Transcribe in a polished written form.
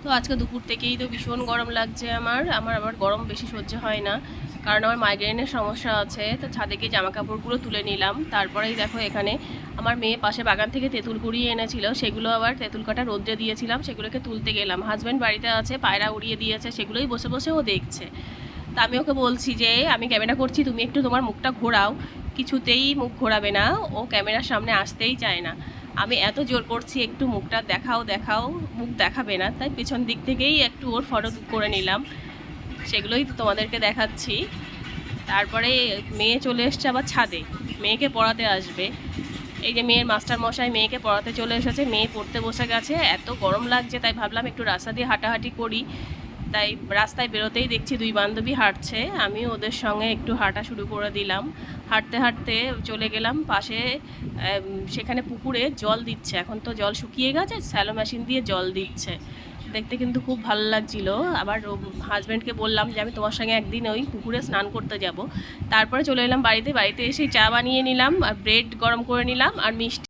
তো আজকে দুপুর থেকেই তো ভীষণ গরম লাগছে আমার আবার গরম বেশি সহ্য হয় না, কারণ আমার মাইগ্রেনের সমস্যা আছে। তো ছাদে গিয়ে জামা কাপড়গুলো তুলে নিলাম। তারপরেই দেখো এখানে আমার মেয়ে পাশে বাগান থেকে তেঁতুল কুড়িয়ে এনেছিল, সেগুলো আবার তেঁতুল কাটা রোদ্রে দিয়েছিলাম, সেগুলোকে তুলতে গেলাম। হাজব্যান্ড বাড়িতে আছে, পায়রা উড়িয়ে দিয়েছে, সেগুলোই বসে বসে ও দেখছে। তা আমি ওকে বলছি যে আমি ক্যামেরা করছি, তুমি একটু তোমার মুখটা ঘোরাও। কিছুতেই মুখ ঘোরাবে না, ও ক্যামেরার সামনে আসতেই চায় না। আমি এত জোর করছি একটু মুখটা দেখাও দেখাও, মুখ দেখাবে না। তাই পেছন দিক থেকেই একটু ওর ফটো করে নিলাম, সেগুলোই তো তোমাদেরকে দেখাচ্ছি। তারপরে মেয়ে চলে এসছে আবার ছাদে, মেয়েকে পড়াতে আসবে। এই যে মেয়ের মাস্টার মশাই মেয়েকে পড়াতে চলে এসেছে, মেয়ে পড়তে বসে গেছে। এত গরম লাগছে, তাই ভাবলাম একটু রাস্তা দিয়ে হাঁটাহাঁটি করি। তাই রাস্তায় বেরোতেই দেখছি দুই বান্ধবী হাঁটছে, আমি ওদের সঙ্গে একটু হাঁটা শুরু করে দিলাম। হাঁটতে হাঁটতে চলে গেলাম পাশে, সেখানে পুকুরে জল দিচ্ছে। এখন তো জল শুকিয়ে গেছে, স্যালো মেশিন দিয়ে জল দিচ্ছে। দেখতে কিন্তু খুব ভালো লাগছিল। আবার হাজব্যান্ডকে বললাম যে আমি তোমার সঙ্গে একদিন ওই পুকুরে স্নান করতে যাব। তারপরে চলে এলাম বাড়িতে এসে চা বানিয়ে নিলাম আর ব্রেড গরম করে নিলাম আর মিষ্টি।